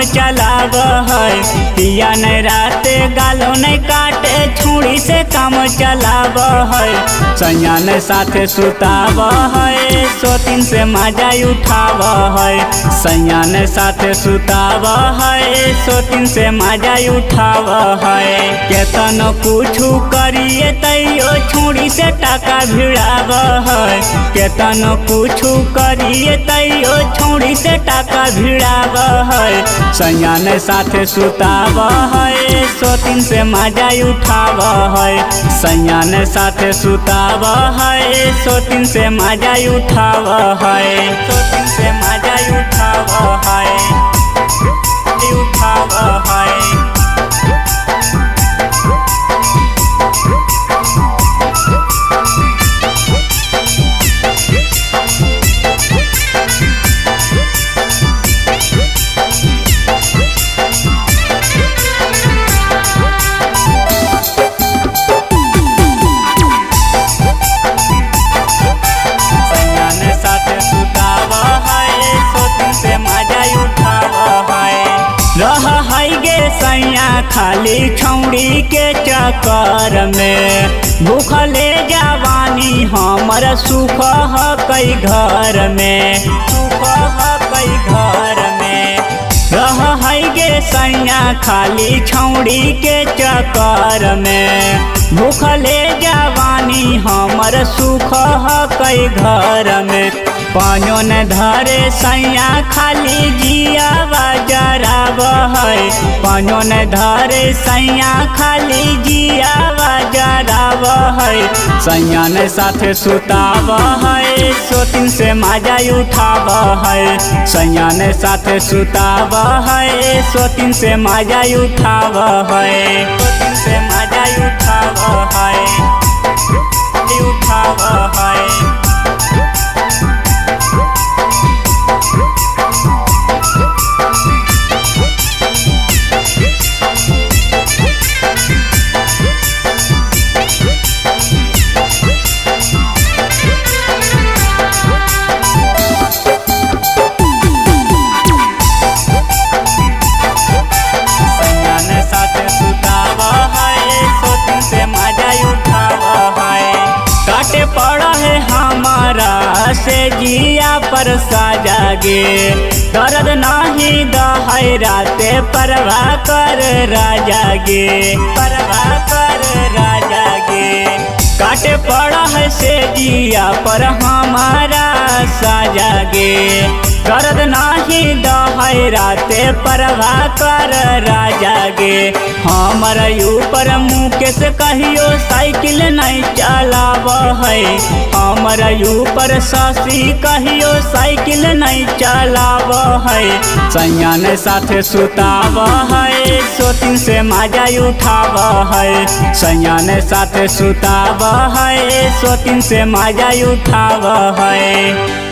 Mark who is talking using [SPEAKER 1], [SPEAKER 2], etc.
[SPEAKER 1] चलाव है। पिया नहीं राते गालो नहीं काटे छुरी से काम चलाव है। सैया ने साथे सुताव है सोतिन से मजा उठाव है। सैया ने साथे सुताव है सोतिन से मजा उठाव है। केतनो कुछ करिए तैयो छुरी से टाका भिड़ाव है। केतनो कुछ करिए तैयो छुरी से टाका भिड़ाव है। सैया ने साथे सुताव है सोतिन से मजा उठाव है। सैया ने साथे सुताव है सोतिन से मजा उठाव है। सोतिन से मजा उठाव है, उठाव है। रह है गे सैया खाली छौड़ी के चक्कर में। भूखले जवानी हमर सुख है कई घर में, सुख है कई घर में। रह है गे सैया खाली छौड़ी के चक्कर में। भूखले जवानी हमर सुख है कई घर में। पानो न धरे सैया खाली जिया जराव है। पानो न धरे सैया खाली जिया जराव है। सैया ने साथे सुताव है सोतिन से मजा उठाव है। सैया ने साथे सुताव है सोतिन से मजा उठाव है। सोतिन से मजा उठाव है, उठाव है। काटे पड़ा है हमारा से जिया पर साजा गे। दर्द नहीं दहाई राते परवाह कर राजा गे, परवाह कर राजा गे। काटे पड़ा है से जिया पर हमारा साजा गे। दर्द नाही दहाई राते परवाह कर राजा गे। हमर ऊपर मुकेश कहियो साइकिल नहीं चलाव है। हमर ऊपर शशि कहियो साइकिल नहीं चलाव है। सैया ने साथे सुताव है सोतिन से मजा उठाव है। सैया ने साथे सुताव है सोतिन से मजा उठाव है।